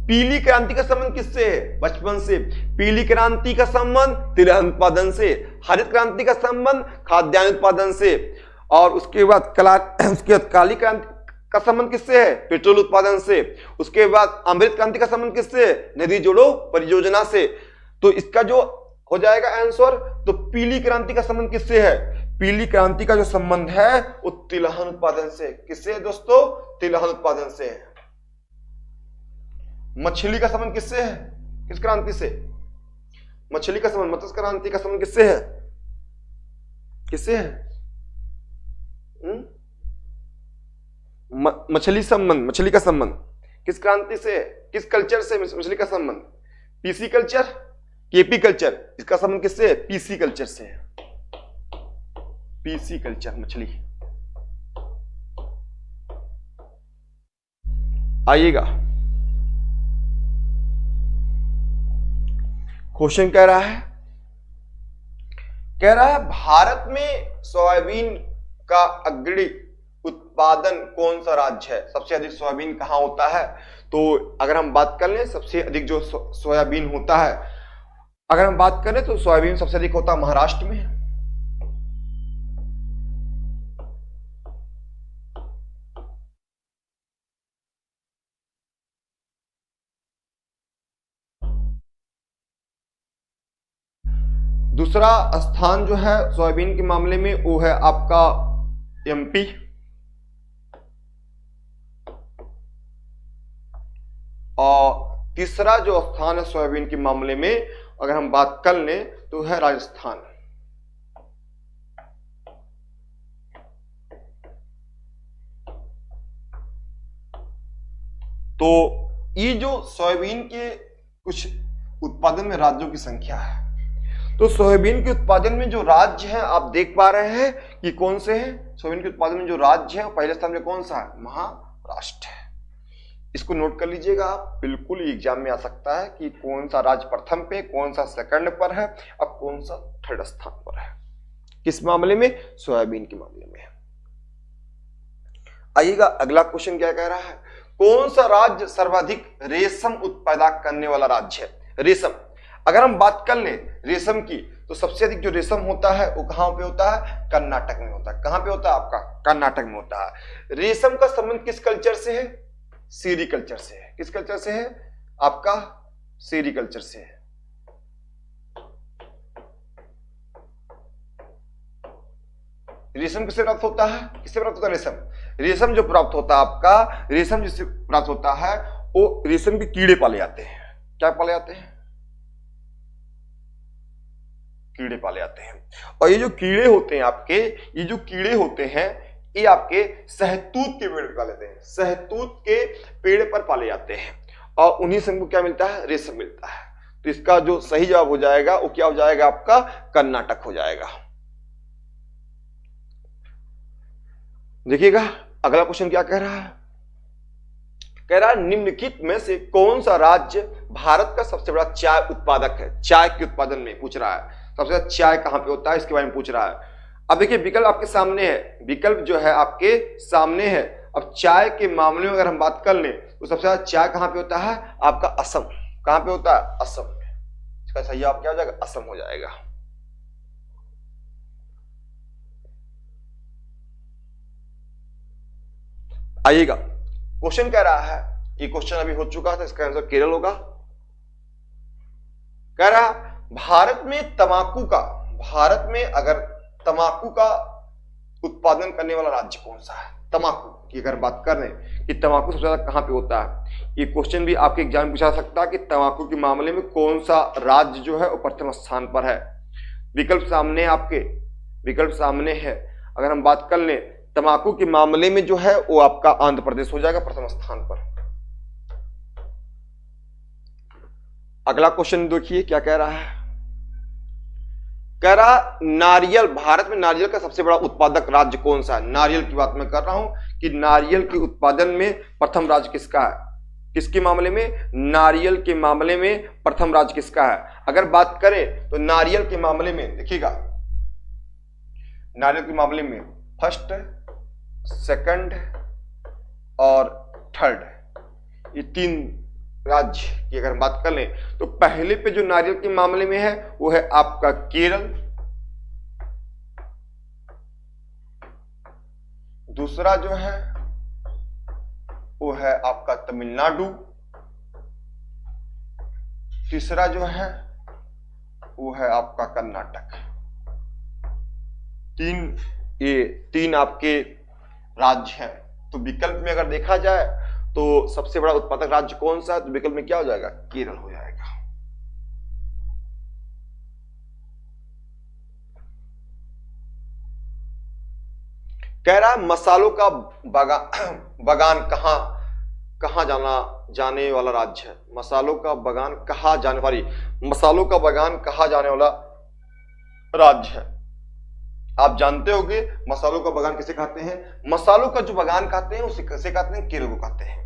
A: पीली क्रांति का संबंध किससे है बचपन से। पीली क्रांति का संबंध तिलहन उत्पादन से, हरित क्रांति का संबंध खाद्यान्न उत्पादन से, और उसके बाद काली क्रांति का संबंध किससे है पेट्रोल उत्पादन से। उसके बाद अमृत क्रांति का संबंध किससे है नदी जोड़ो परियोजना से। तो इसका जो हो जाएगा आंसर तो पीली क्रांति का संबंध किससे है। पीली क्रांति का जो संबंध है वो तिलहन उत्पादन से। किससे है दोस्तों तिलहन उत्पादन से है। मछली का संबंध किससे है किस क्रांति से। मछली का संबंध मत्स्य क्रांति का संबंध किससे है किससे है मछली का संबंध किस क्रांति से किस कल्चर से। मछली का संबंध पीसी कल्चर केपी कल्चर। इसका संबंध किससे है पीसी कल्चर से है। पीसी कल्चर मछली। आइएगा क्वेश्चन कह रहा है भारत में सोयाबीन का अग्रणी उत्पादन कौन सा राज्य है। सबसे अधिक सोयाबीन कहां होता है। तो अगर हम बात कर लें सबसे अधिक जो सोयाबीन होता है अगर हम बात करें तो सोयाबीन सबसे अधिक होता है महाराष्ट्र में। दूसरा स्थान जो है सोयाबीन के मामले में वो है आपका एमपी। और तीसरा जो स्थान है सोयाबीन के मामले में अगर हम बात कर लें तो है राजस्थान। तो ये जो सोयाबीन के कुछ उत्पादन में राज्यों की संख्या है, तो सोयाबीन के उत्पादन में जो राज्य हैं आप देख पा रहे हैं कि कौन से हैं। सोयाबीन के उत्पादन में जो राज्य है पहले स्थान में कौन सा है, महाराष्ट्र है। इसको नोट कर लीजिएगा आप, बिल्कुल एग्जाम में आ सकता है कि कौन सा राज्य प्रथम पे, कौन सा सेकंड पर है और कौन सा थर्ड स्थान पर है। किस मामले में, सोयाबीन के मामले में। आइएगा अगला क्वेश्चन क्या कह रहा है, कौन सा राज्य सर्वाधिक रेशम उत्पादन करने वाला राज्य है। रेशम, अगर हम बात कर लें रेशम की, तो सबसे अधिक जो रेशम होता है वो कहां पे होता है, कर्नाटक में होता है। कहां पे होता है आपका, कर्नाटक में होता है। रेशम का संबंध किस कल्चर से है, सेरीकल्चर से है। किस कल्चर से है आपका, सेरीकल्चर से है। रेशम किससे प्राप्त होता है, किससे प्राप्त होता है रेशम, रेशम जो प्राप्त होता है आपका, रेशम जिससे प्राप्त होता है वो रेशम के कीड़े पाले जाते हैं। क्या पाले जाते हैं, कीड़े पाले जाते हैं। और ये जो कीड़े होते हैं आपके, ये जो कीड़े होते हैं ये आपके शहतूत के पेड़ पर पाले जाते हैं। शहतूत के पेड़ पर पाले जाते हैं और उन्हीं से हमको क्या मिलता है, रेशम मिलता है। तो इसका जो सही जवाब हो जाएगा वो क्या हो जाएगा आपका, कर्नाटक हो जाएगा। देखिएगा अगला क्वेश्चन क्या कह रहा है, कह रहा है निम्नलिखित में से कौन सा राज्य भारत का सबसे बड़ा चाय उत्पादक है। चाय के उत्पादन में पूछ रहा है, सबसे ज्यादा चाय कहां पे होता है इसके बारे में पूछ रहा है। अब देखिए विकल्प आपके सामने है, विकल्प जो है आपके सामने है। अब चाय के मामले में अगर हम बात कर लें तो सबसे ज्यादा चाय कहां पे होता है आपका, असम। कहां पे होता है, असम में। इसका सही जवाब क्या हो जाएगा, असम हो जाएगा। आइएगा क्वेश्चन कह रहा है, ये क्वेश्चन अभी हो चुका था, इसका आंसर केरल होगा। कह रहा भारत में तंबाकू का, भारत में अगर तंबाकू का उत्पादन करने वाला राज्य कौन सा है। तंबाकू की अगर बात कर रहे हैं कि तंबाकू सबसे ज्यादा कहां पे होता है, ये क्वेश्चन भी आपके एग्जाम में पूछा जा सकता है कि तंबाकू के मामले में कौन सा राज्य जो है वो प्रथम स्थान पर है। विकल्प सामने आपके, विकल्प सामने है। अगर हम बात कर लें तंबाकू के मामले में जो है वो आपका आंध्र प्रदेश हो जाएगा प्रथम स्थान पर। अगला क्वेश्चन देखिए क्या कह रहा है, कह रहा नारियल, भारत में नारियल का सबसे बड़ा उत्पादक राज्य कौन सा है। नारियल की बात मैं कर रहा हूं कि नारियल के उत्पादन में प्रथम राज्य किसका है, किसके मामले में, नारियल के मामले में प्रथम राज्य किसका है। अगर बात करें तो नारियल के मामले में देखिएगा, नारियल के मामले में फर्स्ट, सेकंड और थर्ड, ये तीन राज्य की अगर बात कर लें तो पहले पे जो नारियल के मामले में है वो है आपका केरल, दूसरा जो है वो है आपका तमिलनाडु, तीसरा जो है वो है आपका कर्नाटक। ये तीन आपके राज्य हैं। तो विकल्प में अगर देखा जाए तो सबसे बड़ा उत्पादक राज्य कौन सा है, तो विकल्प में क्या हो जाएगा, केरल हो जाएगा। कह रहा है मसालों का बगान कहां जाने वाला राज्य है। मसालों का बगान कहां जाने वाली, मसालों का बगान कहां जाने वाला राज्य है। आप जानते होंगे मसालों का बगान किसे कहते हैं, मसालों का जो बगान कहते हैं उसे कैसे कहते हैं, केरल को कहते हैं।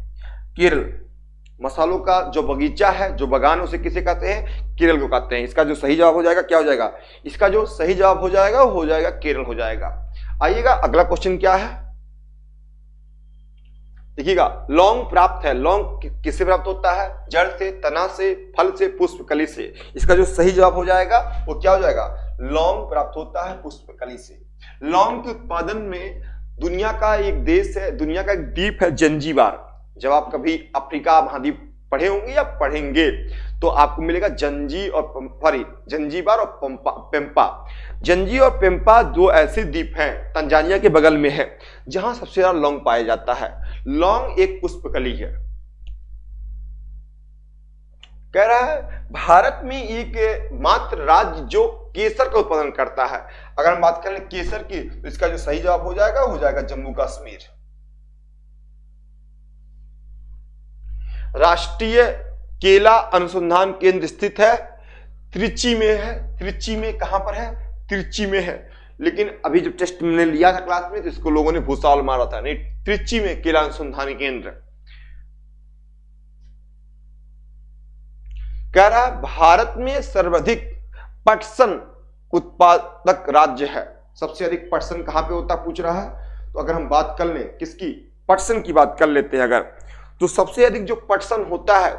A: केरल, मसालों का जो बगीचा है, जो बगान, उसे किसे कहते हैं, केरल को कहते हैं। इसका जो सही जवाब हो जाएगा क्या हो जाएगा, इसका जो सही जवाब हो जाएगा वो हो जाएगा केरल हो जाएगा। आइएगा अगला क्वेश्चन क्या है, देखिएगा लौंग प्राप्त है, लौंग किससे प्राप्त होता है, जड़ से, तना से, फल से, पुष्प कली से। इसका जो सही जवाब हो जाएगा वो क्या हो जाएगा, लौंग प्राप्त होता है पुष्प कली से। लौंग के उत्पादन में दुनिया का एक देश है, दुनिया का एक द्वीप है जंजीबार। जब आप कभी अफ्रीका महाद्वीप पढ़े होंगे या पढ़ेंगे तो आपको मिलेगा जंजीबार और पेम्पा। जंजी और पेम्पा दो ऐसे द्वीप हैं तंजानिया के बगल में है जहां सबसे ज्यादा लौंग पाया जाता है। लौंग एक पुष्पकली है। कह रहा है भारत में एक मात्र राज्य जो केसर का उत्पादन करता है। अगर हम बात करें केसर की तो इसका जो सही जवाब हो जाएगा जम्मू कश्मीर। राष्ट्रीय केला अनुसंधान केंद्र स्थित है? त्रिची में है। त्रिची में कहां पर है? त्रिची में है। लेकिन अभी जब टेस्ट मैंने लिया था क्लास में तो इसको लोगों ने भूसावल मारा था। नहीं, त्रिची में केला अनुसंधान केंद्र। कह रहा है भारत में सर्वाधिक पटसन उत्पादक राज्य है। सबसे अधिक पटसन कहां पे होता पूछ रहा है। तो अगर हम बात कर लें किसकी, पटसन की बात कर लेते हैं अगर, तो सबसे अधिक जो पटसन होता है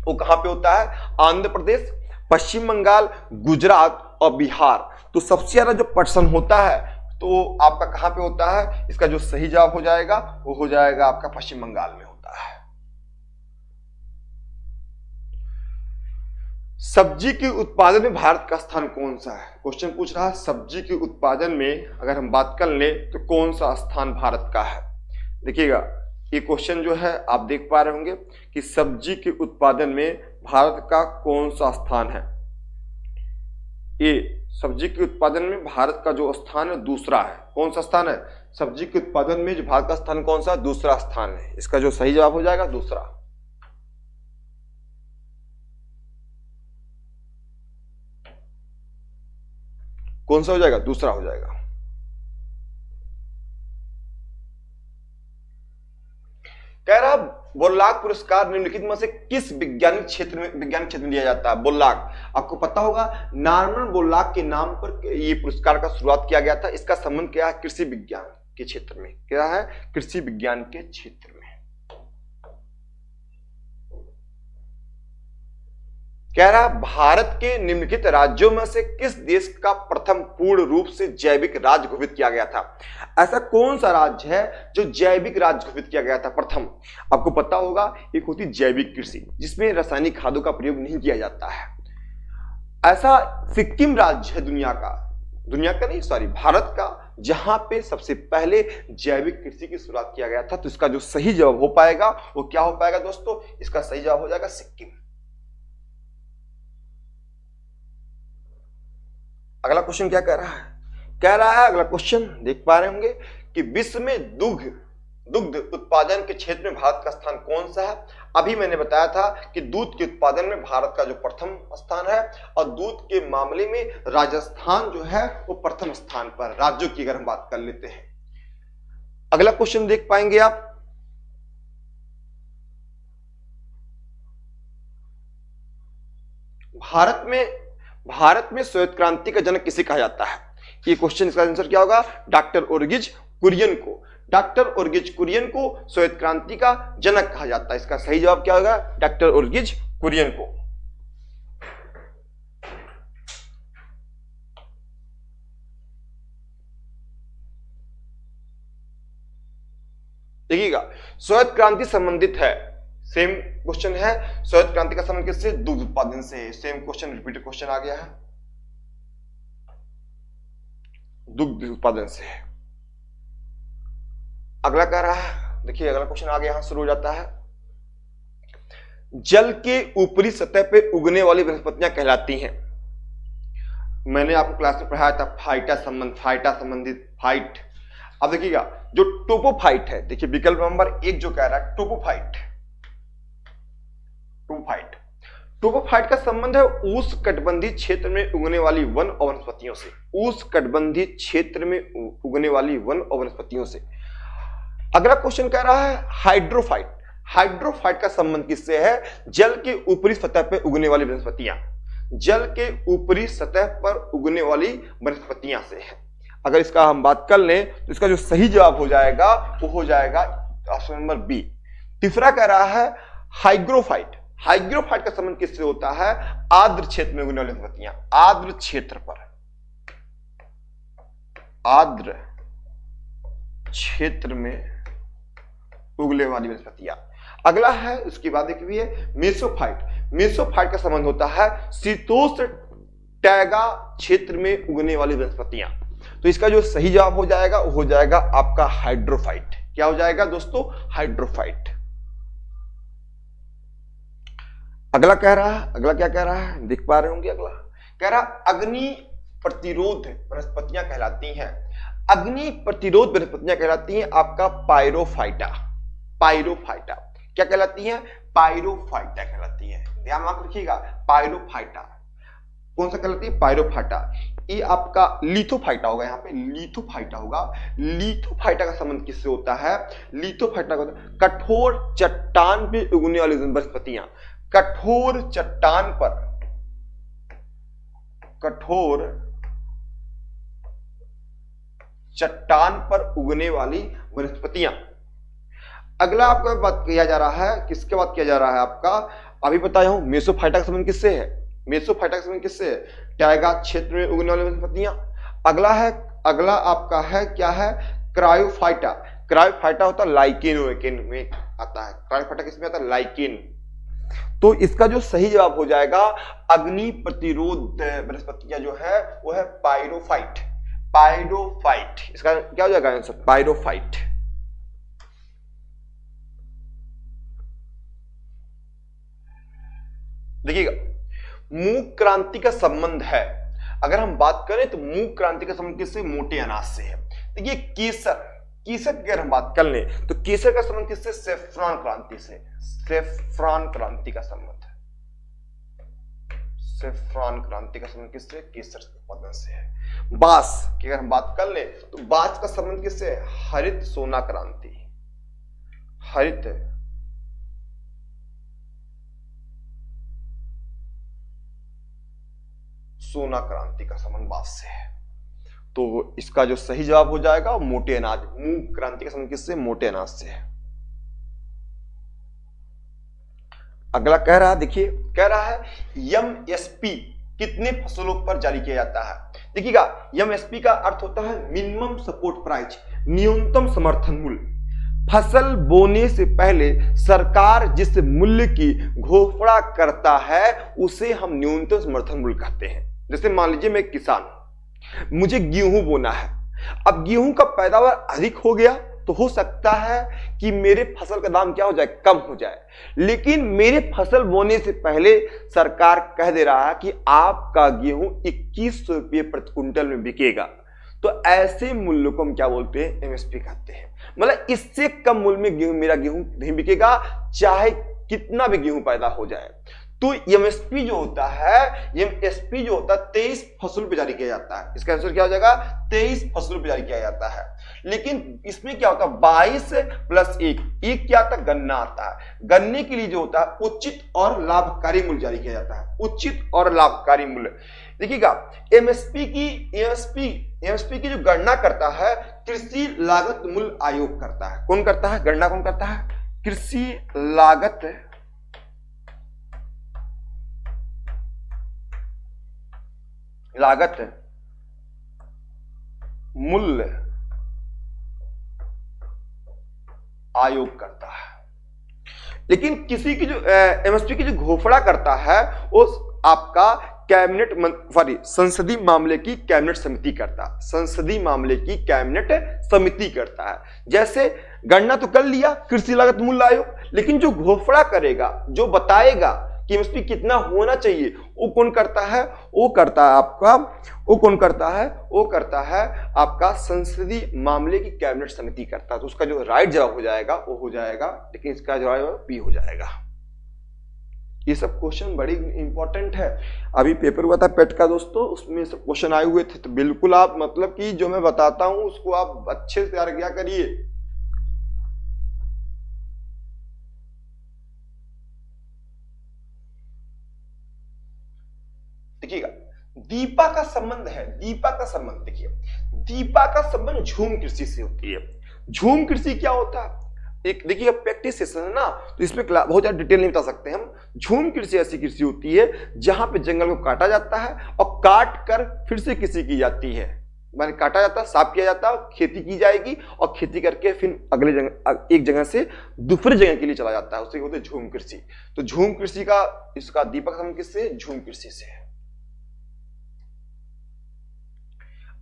A: वो कहां पे होता है? आंध्र प्रदेश, पश्चिम बंगाल, गुजरात और बिहार। तो सबसे ज्यादा जो पटसन होता है तो आपका कहां पे होता है? इसका जो सही जवाब हो जाएगा वो हो जाएगा आपका पश्चिम बंगाल में होता है। सब्जी के उत्पादन में भारत का स्थान कौन सा है? क्वेश्चन पूछ रहा है सब्जी के उत्पादन में अगर हम बात कर ले तो कौन सा स्थान भारत का है। देखिएगा ये क्वेश्चन जो है आप देख पा रहे होंगे कि सब्जी के उत्पादन में भारत का कौन सा स्थान है। ये सब्जी के उत्पादन में भारत का जो स्थान है दूसरा है। कौन सा स्थान है? सब्जी के उत्पादन में जो भारत का स्थान कौन सा? दूसरा स्थान है। इसका जो सही जवाब हो जाएगा दूसरा। कौन सा हो जाएगा? दूसरा हो जाएगा। कह रहा बोल्लाक पुरस्कार निम्नलिखित में से किस वैज्ञानिक क्षेत्र में दिया जाता है? बोल्लाक, आपको पता होगा नॉर्मन बोल्लाक के नाम पर ये पुरस्कार का शुरुआत किया गया था। इसका संबंध क्या है? कृषि विज्ञान के क्षेत्र में। क्या है? कृषि विज्ञान के क्षेत्र में। कह रहा भारत के निम्नलिखित राज्यों में से किस देश का प्रथम पूर्ण रूप से जैविक राज्य घोषित किया गया था? ऐसा कौन सा राज्य है जो जैविक राज्य घोषित किया गया था प्रथम? आपको पता होगा एक होती जैविक कृषि जिसमें रासायनिक खादों का प्रयोग नहीं किया जाता है। ऐसा सिक्किम राज्य है भारत का, जहां पे सबसे पहले जैविक कृषि की शुरुआत किया गया था। तो इसका जो सही जवाब हो पाएगा वो क्या हो पाएगा दोस्तों? इसका सही जवाब हो जाएगा सिक्किम। अगला क्वेश्चन क्या कह रहा है? कह रहा है अगला क्वेश्चन देख पा रहे होंगे कि विश्व में दुग्ध उत्पादन के क्षेत्र में भारत का स्थान कौन सा है? अभी मैंने बताया था कि दूध के उत्पादन में भारत का जो प्रथम स्थान है और दूध के मामले में राजस्थान जो है वो प्रथम स्थान पर। राज्यों की अगर हम बात कर लेते हैं, अगला क्वेश्चन देख पाएंगे आप। भारत में श्वेत क्रांति का जनक किसे कहा जाता है? ये क्वेश्चन, इसका आंसर क्या होगा? डॉक्टर ओरगिज कुरियन को। डॉक्टर ओरगिज कुरियन को श्वेत क्रांति का जनक कहा जाता है। इसका सही जवाब क्या होगा? डॉक्टर ओरगिज कुरियन को। देखिएगा श्वेत क्रांति संबंधित है, सेम क्वेश्चन है। श्वेत क्रांति का संबंध किससे? दूध उत्पादन से। सेम क्वेश्चन, रिपीटेड क्वेश्चन आ गया है, दुग्ध उत्पादन से। अगला कह रहा है, देखिए अगला क्वेश्चन आ गया, यहां शुरू हो जाता है। जल के ऊपरी सतह पे उगने वाली वनस्पतियां कहलाती हैं। मैंने आपको क्लास में पढ़ाया था फाइटा संबंधित फाइट। अब देखिएगा जो टोपोफाइट है, देखिए विकल्प नंबर 1 जो कह रहा है टोपोफाइट का संबंध है उष्णकटिबंधीय क्षेत्र में उगने वाली वन और वनस्पतियों से। उष्णकटिबंधीय क्षेत्र में उगने वाली वन और वनस्पतियों से। अगला क्वेश्चन कह रहा है हाइड्रोफाइट का संबंध किससे है? जल के ऊपरी सतह पर उगने वाली वनस्पतियां। जल के ऊपरी सतह पर उगने वाली वनस्पतियां से है। अगर इसका हम बात कर लें तो इसका जो सही जवाब हो जाएगा वो हो जाएगा ऑप्शन नंबर बी। तीसरा कह रहा है हाइग्रोफाइट का संबंध किससे होता है? आर्द्र क्षेत्र में उगने वाली वनस्पतियां। आर्द्र क्षेत्र में उगने वाली वनस्पतियां। अगला है उसके बाद एक भी है मेसोफाइट का संबंध होता है शीतोष्ण टैगा क्षेत्र में उगने वाली वनस्पतियां। तो इसका जो सही जवाब हो जाएगा वो हो जाएगा आपका हाइड्रोफाइट। क्या हो जाएगा दोस्तों? हाइड्रोफाइट। अगला क्या कह रहा है देख पा रहे होंगे। अगला कह रहा अग्नि प्रतिरोध वनस्पतियां कहलाती हैं। अग्नि प्रतिरोध वनस्पतियां कहलाती हैं आपका पायरोफाइटा। क्या कहलाती हैं? पायरोफाइटा कहलाती है। ध्यान में रखिएगा, पायरोफाइटा कौन सा कहलाती है? पायरोफाइटा। ये आपका लिथोफाइटा होगा, यहाँ पे लिथोफाइटा होगा। लिथोफाइटा का संबंध किससे होता है? लिथोफाइटा का कठोर चट्टान पे उगने वाली वनस्पतियां, कठोर चट्टान पर, कठोर चट्टान पर उगने वाली वनस्पतियां। अगला आपका बात किया जा रहा है, किसके बात किया जा रहा है आपका? अभी बताया हूं मेसोफाइटा का संबंध किससे है? मेसोफाइटा का संबंध किससे है? टाइगा क्षेत्र में उगने वाली वनस्पतियां। अगला आपका है क्या है? क्रायोफाइटा। क्रायोफाइटा होता है लाइकेन में आता है। क्रायोफाइटा किसमें आता है? लाइकेन। तो इसका जो सही जवाब हो जाएगा अग्नि प्रतिरोध वनस्पतियां जो है वो है पायरोफाइट। पायरोफाइट, इसका क्या हो जाएगा आंसर? पायरोफाइट। देखिएगा, मूक क्रांति का संबंध है, अगर हम बात करें तो मूक क्रांति का संबंध किससे? मोटे अनाज से है। देखिए केसर, केसर की अगर हम बात कर लें तो केसर का संबंध किससे? सेफ्रॉन क्रांति से। सेफ्रॉन क्रांति का संबंध है, सेफ्रॉन क्रांति का संबंध किससे? केसर उत्पादन से है। बांस की अगर हम बात कर लें तो बांस का संबंध किससे? हरित सोना क्रांति, हरित सोना क्रांति का संबंध बांस से है। तो इसका जो सही जवाब हो जाएगा मोटे अनाज। मूक क्रांति का संबंध किससे? मोटे अनाज से है। अगला कह रहा है, देखिए कह रहा है एमएसपी कितने फसलों पर जारी किया जाता है? देखिएगा, एमएसपी का अर्थ होता है मिनिमम सपोर्ट प्राइस, न्यूनतम समर्थन मूल्य। फसल बोने से पहले सरकार जिस मूल्य की घोषणा करता है उसे हम न्यूनतम समर्थन मूल्य कहते हैं। जैसे मान लीजिए मैं किसान, मुझे गेहूं बोना है, अब गेहूं का पैदावार अधिक हो गया तो हो सकता है कि मेरे फसल का दाम क्या हो जाए? कम हो जाए। लेकिन मेरे फसल बोने से पहले सरकार कह दे रहा है कि आपका गेहूं 2100 रुपये प्रति क्विंटल में बिकेगा, तो ऐसे मूल्य को हम क्या बोलते हैं? एमएसपी कहते हैं। मतलब इससे कम मूल्य में मेरा गेहूं नहीं बिकेगा, चाहे कितना भी गेहूं पैदा हो जाए। तो एमएसपी जो होता है, एमएसपी जो होता है 23 फसलों पे जारी किया जाता है। इसका आंसर क्या हो जाएगा? 23 फसलों पे जारी किया जाता है। लेकिन इसमें क्या होता है? 22 + 1, एक क्या आता है? गन्ना आता है। गन्ने के लिए जो होता है उचित और लाभकारी मूल्य जारी किया जाता है, उचित और लाभकारी मूल्य। देखिएगा, एमएसपी की जो गणना करता है कृषि लागत मूल्य आयोग करता है। कौन करता है? गणना कौन करता है? कृषि लागत मूल्य आयोग करता है। लेकिन किसी की जो एमएसपी की जो घोषणा करता है वो आपका संसदीय मामले की कैबिनेट समिति करता है। संसदीय मामले की कैबिनेट समिति करता है। जैसे गणना तो कर लिया कृषि लागत मूल्य आयोग, लेकिन जो घोषणा करेगा, जो बताएगा कि एमएसपी कितना होना चाहिए, वो कौन करता है? वो करता है आपका संसदीय मामले की कैबिनेट समिति करता है। तो उसका जो राइट जवाब हो जाएगा वो हो जाएगा, लेकिन इसका जवाब बी हो जाएगा। ये सब क्वेश्चन बड़ी इंपॉर्टेंट है। अभी पेपर हुआ था पेट का दोस्तों, उसमें सब क्वेश्चन आए हुए थे। तो बिल्कुल आप मतलब कि जो मैं बताता हूं उसको आप अच्छे से तैयार किया करिए। देखिएगा, दीपा का संबंध है, दीपा का संबंध देखिए, दीपा का संबंध झूम कृषि से होती है। झूम कृषि क्या होता है? एक देखिए प्रैक्टिस सेशन है ना, तो इसमें बहुत ज्यादा डिटेल नहीं बता सकते हम। झूम कृषि ऐसी कृषि होती है जहां पे जंगल को काटा जाता है और काट कर फिर से कृषि की जाती है। माने काटा जाता है, साफ किया जाता है, खेती की जाएगी और खेती करके फिर अगले जगह, एक जगह से दूसरी जगह के लिए चला जाता है, उसे बोलते हैं झूम कृषि। तो झूम कृषि का इसका दीपक का संबंध किससे? झूम कृषि से है।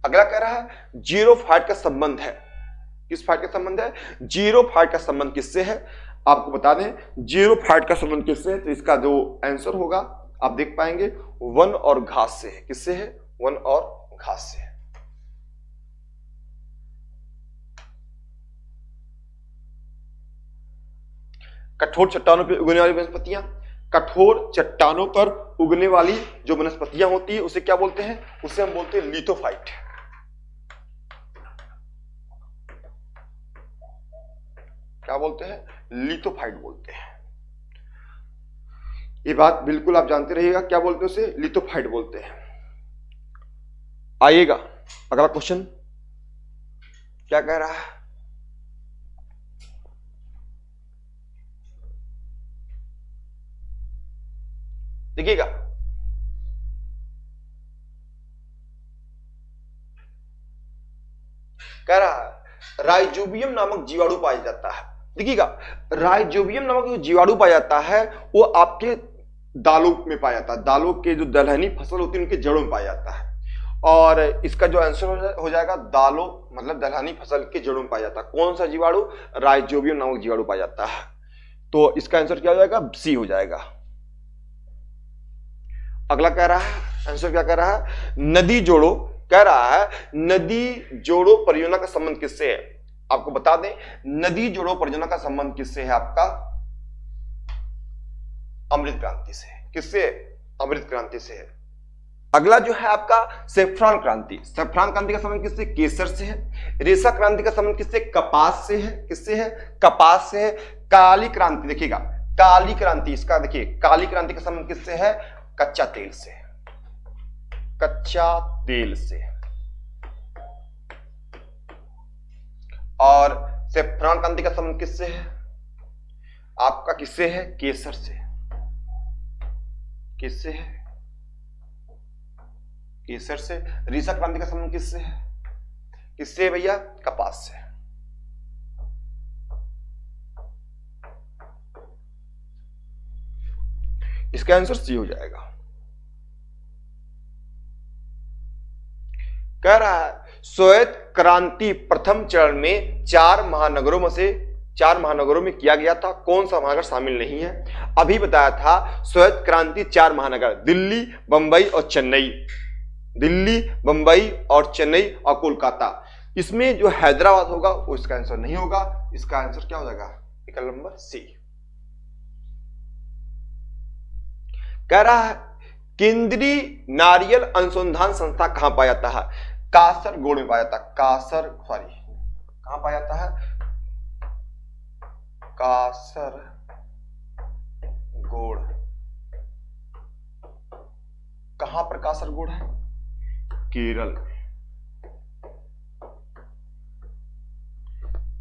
A: अगला कह रहा है जीरो फाइट का संबंध है। किस फाइट का संबंध है? जीरो फाइट का संबंध किससे है? आपको बता दें जीरो फाइट का संबंध किससे है, तो इसका जो आंसर होगा आप देख पाएंगे वन और घास से है। किससे है? वन और घास से है। कठोर चट्टानों पर उगने वाली वनस्पतियां, कठोर चट्टानों पर उगने वाली जो वनस्पतियां होती है उसे क्या बोलते हैं? उसे हम बोलते हैं लिथोफाइट। क्या बोलते हैं? लिथोफाइट बोलते हैं। ये बात बिल्कुल आप जानते रहिएगा, क्या बोलते हैं उसे? लिथोफाइट बोलते हैं। आइएगा अगला क्वेश्चन क्या कह रहा है? देखिएगा, कह रहा है राइजोबियम नामक जीवाणु पाया जाता है। देखिएगा, राइजोबियम नामक जो जीवाणु पाया जाता है वो आपके दालों में पाया जाता है। दालों के जो दलहनी फसल होती है उनके जड़ों में पाया जाता है। और इसका जो आंसर हो जाएगा दालों मतलब दलहनी फसल के जड़ों में पाया जाता है। कौन सा जीवाणु? राइजोबियम नामक जीवाणु पाया जाता है। तो इसका आंसर क्या हो जाएगा? सी हो जाएगा। अगला कह रहा है, आंसर क्या कह रहा है? नदी जोड़ो, कह रहा है नदी जोड़ो परियोजना का संबंध किससे है? आपको बता दें, नदी जोड़ो परियोजना का संबंध किससे है? आपका अमृत क्रांति से। किससे? अमृत क्रांति से है। अगला जो है आपका सेफ्रॉन क्रांति। सेफ्रॉन क्रांति का संबंध किससे? केसर से है। रेशा क्रांति का संबंध किससे? कपास से है। किससे है? कपास से है। काली क्रांति, देखिएगा काली क्रांति, इसका देखिए काली क्रांति का संबंध किससे है? कच्चा तेल से। कच्चा तेल से। और सेफ्रॉन क्रांति का संबंध किससे है? आपका किससे है? केसर से। किससे है? केसर से। रेशा क्रांति का संबंध किससे है? किससे भैया? कपास से। इसका आंसर सी हो जाएगा। कह रहा है श्वेत क्रांति प्रथम चरण में 4 महानगरों में किया गया था। कौन सा महानगर शामिल नहीं है? अभी बताया था श्वेत क्रांति 4 महानगर, दिल्ली, बंबई और चेन्नई। दिल्ली, बंबई और चेन्नई और कोलकाता। इसमें जो हैदराबाद होगा वो इसका आंसर नहीं होगा। इसका आंसर क्या हो जाएगा? विकल्प नंबर सी। कह रहा है केंद्रीय नारियल अनुसंधान संस्था कहां पाया जाता है? कासरगोड में पाया जाता है। कहां पाया जाता है? कासरगोड। कहां पर कासरगोड है? केरल में।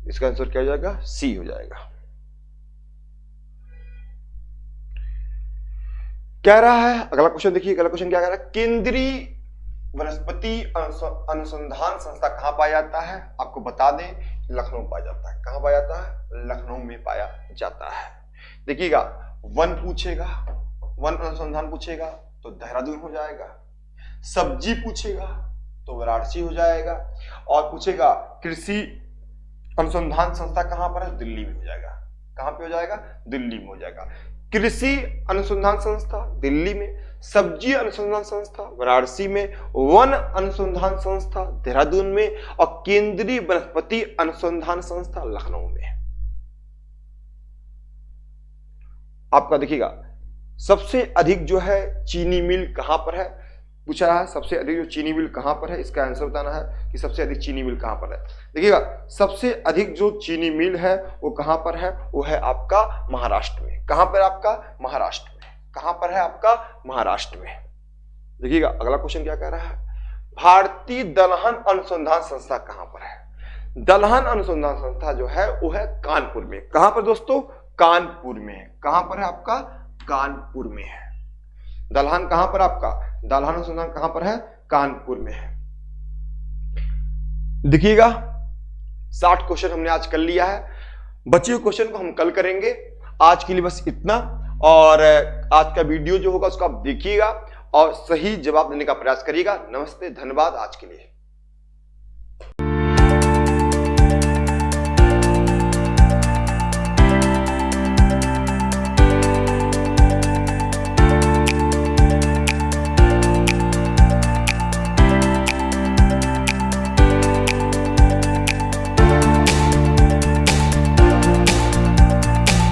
A: इसका आंसर क्या हो जाएगा? सी हो जाएगा। कह रहा है अगला क्वेश्चन, देखिए अगला क्वेश्चन क्या कह रहा है? केंद्रीय वनस्पति अनुसंधान संस्था कहां पाया जाता है? आपको बता दें लखनऊ पाया जाता है। कहां पाया जाता है? लखनऊ में पाया जाता है। देखिएगा, वन पूछेगा, वन अनुसंधान पूछेगा तो देहरादून हो जाएगा। सब्जी पूछेगा तो वाराणसी हो जाएगा। और पूछेगा कृषि अनुसंधान संस्था कहां पर है? दिल्ली में हो जाएगा। कहां पे हो जाएगा? दिल्ली में हो जाएगा। कृषि अनुसंधान संस्था दिल्ली में, सब्जी अनुसंधान संस्था वाराणसी में, वन अनुसंधान संस्था देहरादून में और केंद्रीय वनस्पति अनुसंधान संस्था लखनऊ में। आपका देखिएगा सबसे अधिक जो है चीनी मिल कहां पर है? पूछा है सबसे अधिक जो चीनी मिल कहां पर है। इसका आंसर बताना है कि सबसे अधिक चीनी मिल कहां पर है। देखिएगा, सबसे अधिक जो चीनी मिल है वो कहां पर है? वो है आपका महाराष्ट्र में। कहां पर? आपका महाराष्ट्र में। कहां पर है? आपका महाराष्ट्र में। देखिएगा अगला क्वेश्चन क्या कह रहा है? भारतीय दलहन अनुसंधान संस्था कहां पर है? दलहन अनुसंधान संस्था जो है वो है कानपुर में। कहां पर दोस्तों? कानपुर में है। कहां पर है? आपका कानपुर में है। दलहन कहां पर? आपका दलहन अनुसंधान कहां पर है? कानपुर में है। देखिएगा 60 क्वेश्चन हमने आज कर लिया है। बचे हुए क्वेश्चन को हम कल करेंगे। आज के लिए बस इतना। और आज का वीडियो जो होगा उसको आप देखिएगा और सही जवाब देने का प्रयास करिएगा। नमस्ते, धन्यवाद आज के लिए।